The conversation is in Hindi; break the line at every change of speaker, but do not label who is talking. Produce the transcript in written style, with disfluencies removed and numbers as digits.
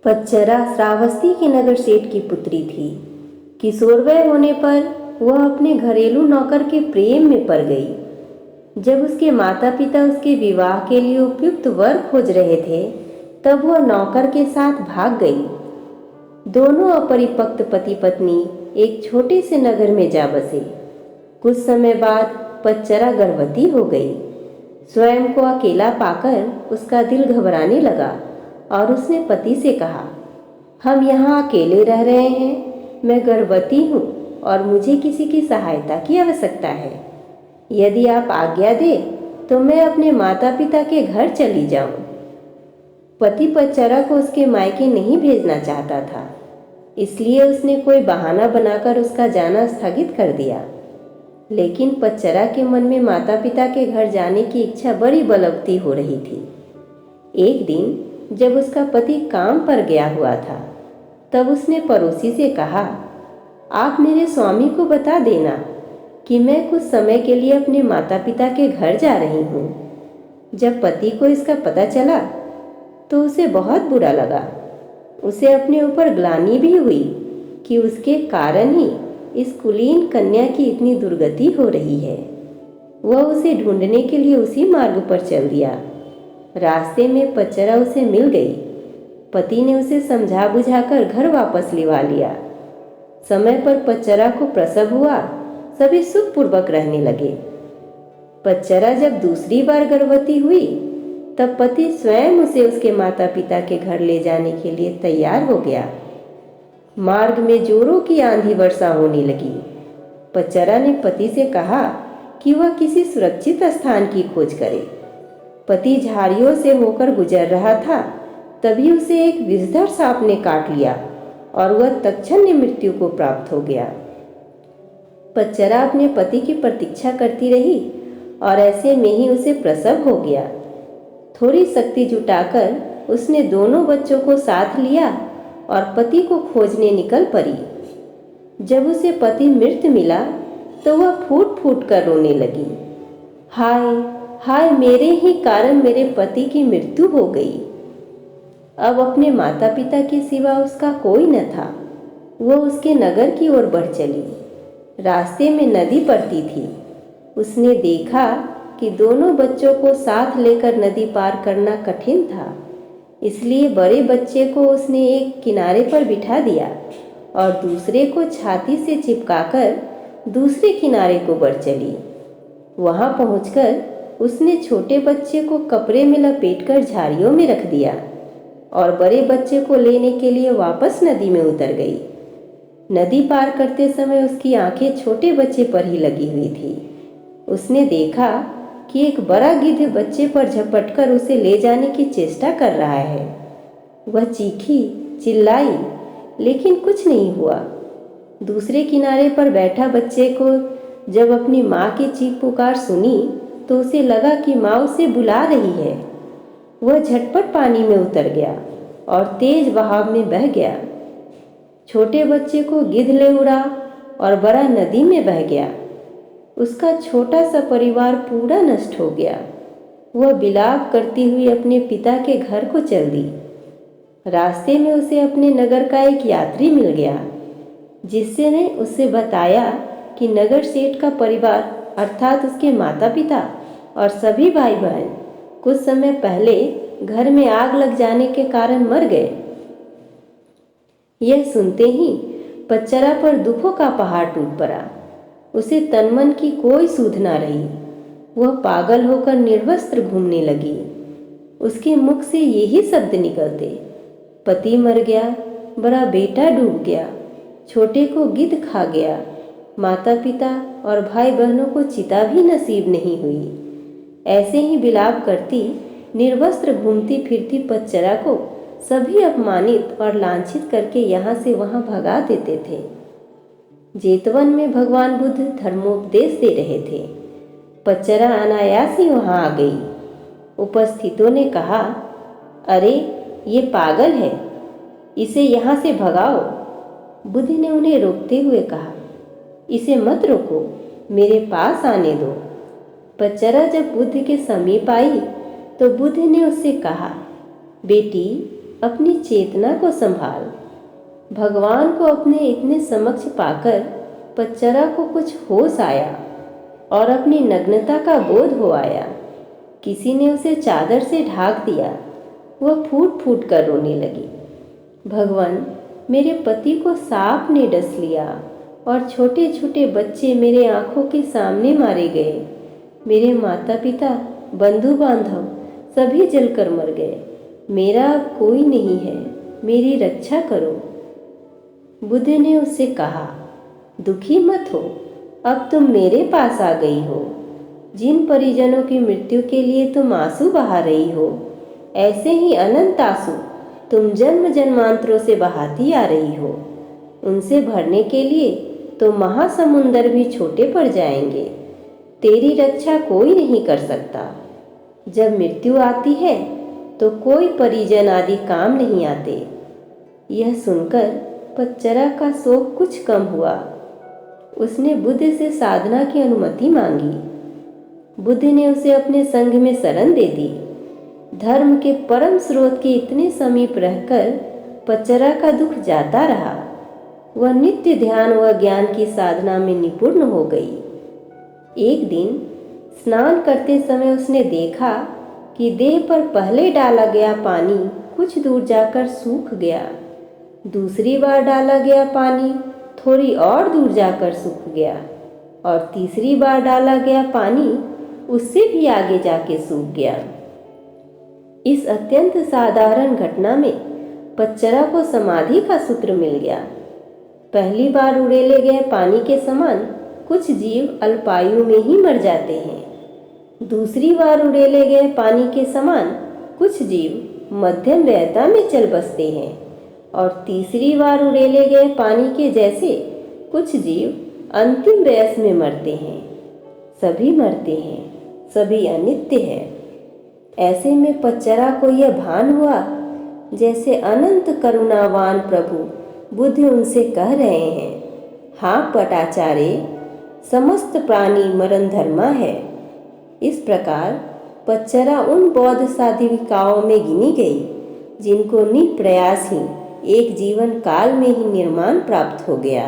पच्चरा श्रावस्ती के नगर सेठ की पुत्री थी। किशोरवय होने पर वह अपने घरेलू नौकर के प्रेम में पड़ गई। जब उसके माता पिता उसके विवाह के लिए उपयुक्त वर खोज रहे थे, तब वह नौकर के साथ भाग गई। दोनों अपरिपक्व पति पत्नी एक छोटे से नगर में जा बसे। कुछ समय बाद पच्चरा गर्भवती हो गई। स्वयं को अकेला पाकर उसका दिल घबराने लगा और उसने पति से कहा, हम यहाँ अकेले रह रहे हैं, मैं गर्भवती हूँ और मुझे किसी की सहायता की आवश्यकता है। यदि आप आज्ञा दें तो मैं अपने माता पिता के घर चली जाऊँ। पति पच्चरा को उसके मायके नहीं भेजना चाहता था, इसलिए उसने कोई बहाना बनाकर उसका जाना स्थगित कर दिया। लेकिन पच्चरा के मन में माता पिता के घर जाने की इच्छा बड़ी बलवती हो रही थी। एक दिन जब उसका पति काम पर गया हुआ था, तब उसने पड़ोसी से कहा, आप मेरे स्वामी को बता देना कि मैं कुछ समय के लिए अपने माता पिता के घर जा रही हूँ। जब पति को इसका पता चला तो उसे बहुत बुरा लगा। उसे अपने ऊपर ग्लानि भी हुई कि उसके कारण ही इस कुलीन कन्या की इतनी दुर्गति हो रही है। वह उसे ढूंढने के लिए उसी मार्ग पर चल दिया। रास्ते में पच्चरा उसे मिल गई। पति ने उसे समझा बुझाकर घर वापस लिवा लिया। समय पर पच्चरा को प्रसव हुआ। सभी सुखपूर्वक रहने लगे। पच्चरा जब दूसरी बार गर्भवती हुई, तब पति स्वयं उसे उसके माता पिता के घर ले जाने के लिए तैयार हो गया। मार्ग में जोरों की आंधी वर्षा होने लगी। पच्चरा ने पति से कहा कि वह किसी सुरक्षित स्थान की खोज करे। पति झाड़ियों से होकर गुजर रहा था, तभी उसे एक विषधर सांप ने काट लिया और वह तत्क्षण मृत्यु को प्राप्त हो गया। पच्चरा अपने पति की प्रतीक्षा करती रही और ऐसे में ही उसे प्रसव हो गया। थोड़ी शक्ति जुटाकर उसने दोनों बच्चों को साथ लिया और पति को खोजने निकल पड़ी। जब उसे पति मृत मिला तो वह फूट फूट कर रोने लगी। हाय हाय, मेरे ही कारण मेरे पति की मृत्यु हो गई। अब अपने माता पिता के सिवा उसका कोई न था। वह उसके नगर की ओर बढ़ चली। रास्ते में नदी पड़ती थी। उसने देखा कि दोनों बच्चों को साथ लेकर नदी पार करना कठिन था, इसलिए बड़े बच्चे को उसने एक किनारे पर बिठा दिया और दूसरे को छाती से चिपकाकर दूसरे किनारे को बढ़ चली। वहां पहुंचकर उसने छोटे बच्चे को कपड़े में लपेटकर झाड़ियों में रख दिया और बड़े बच्चे को लेने के लिए वापस नदी में उतर गई। नदी पार करते समय उसकी आंखें छोटे बच्चे पर ही लगी हुई थी। उसने देखा कि एक बड़ा गिद्ध बच्चे पर झपटकर उसे ले जाने की चेष्टा कर रहा है। वह चीखी चिल्लाई, लेकिन कुछ नहीं हुआ। दूसरे किनारे पर बैठा बच्चे को जब अपनी माँ की चीख पुकार सुनी तो उसे लगा कि माँ उसे बुला रही है। वह झटपट पानी में उतर गया और तेज बहाव में बह गया। छोटे बच्चे को गिद्ध ले उड़ा और बड़ा नदी में बह गया। उसका छोटा सा परिवार पूरा नष्ट हो गया। वह विलाप करती हुई अपने पिता के घर को चल दी। रास्ते में उसे अपने नगर का एक यात्री मिल गया, जिसने उसे बताया कि नगर सेठ का परिवार अर्थात उसके माता पिता और सभी भाई बहन कुछ समय पहले घर में आग लग जाने के कारण मर गए। यह सुनते ही पच्चरा पर दुखों का पहाड़ टूट पड़ा। उसे तन मन की कोई सुध ना रही। वह पागल होकर निर्वस्त्र घूमने लगी। उसके मुख से यही शब्द निकलते, पति मर गया, बड़ा बेटा डूब गया, छोटे को गिद्ध खा गया, माता पिता और भाई बहनों को चिता भी नसीब नहीं हुई। ऐसे ही विलाप करती निर्वस्त्र घूमती फिरती पच्चरा को सभी अपमानित और लांछित करके यहाँ से वहाँ भगा देते थे। जेतवन में भगवान बुद्ध धर्मोपदेश दे रहे थे। पच्चरा अनायास ही वहाँ आ गई। उपस्थितों ने कहा, अरे ये पागल है, इसे यहाँ से भगाओ। बुद्ध ने उन्हें रोकते हुए कहा, इसे मत रोको, मेरे पास आने दो। पच्चरा जब बुद्ध के समीप आई तो बुद्ध ने उससे कहा, बेटी अपनी चेतना को संभाल। भगवान को अपने इतने समक्ष पाकर पच्चरा को कुछ होश आया और अपनी नग्नता का बोध हो आया। किसी ने उसे चादर से ढाक दिया। वह फूट फूट कर रोने लगी। भगवान, मेरे पति को सांप ने डस लिया और छोटे छोटे बच्चे मेरे आंखों के सामने मारे गए। मेरे माता पिता, बंधु बांधव सभी जलकर मर गए। मेरा अब कोई नहीं है, मेरी रक्षा करो। बुद्ध ने उससे कहा, दुखी मत हो, अब तुम मेरे पास आ गई हो। जिन परिजनों की मृत्यु के लिए तुम आंसू बहा रही हो, ऐसे ही अनंत आंसू तुम जन्म जन्मांतरों से बहाती आ रही हो। उनसे भरने के लिए तो महासमुंदर भी छोटे पड़ जाएंगे। तेरी रक्षा कोई नहीं कर सकता। जब मृत्यु आती है तो कोई परिजन आदि काम नहीं आते। यह सुनकर पच्चरा का शोक कुछ कम हुआ। उसने बुद्ध से साधना की अनुमति मांगी। बुद्ध ने उसे अपने संग में शरण दे दी। धर्म के परम स्रोत के इतने समीप रहकर पच्चरा का दुख जाता रहा। वह नित्य ध्यान व ज्ञान की साधना में निपुण हो गई। एक दिन स्नान करते समय उसने देखा कि देह पर पहले डाला गया पानी कुछ दूर जाकर सूख गया। दूसरी बार डाला गया पानी थोड़ी और दूर जाकर सूख गया और तीसरी बार डाला गया पानी उससे भी आगे जाके सूख गया। इस अत्यंत साधारण घटना में पच्चरा को समाधि का सूत्र मिल गया। पहली बार उड़ेले गए पानी के समान कुछ जीव अल्पायु में ही मर जाते हैं। दूसरी बार उड़ेले गए पानी के समान कुछ जीव मध्यम व्ययता में चल बसते हैं और तीसरी बार उड़ेले गए पानी के जैसे कुछ जीव अंतिम वयस में मरते हैं। सभी मरते हैं, सभी अनित्य है। ऐसे में पच्चरा को यह भान हुआ जैसे अनंत करुणावान प्रभु बुद्ध उनसे कह रहे हैं, हाँ पटाचार्य, समस्त प्राणी मरण धर्मा है। इस प्रकार पच्चरा उन बौद्ध साधिकाओं में गिनी गई जिनको निप्रयास ही एक जीवन काल में ही निर्माण प्राप्त हो गया।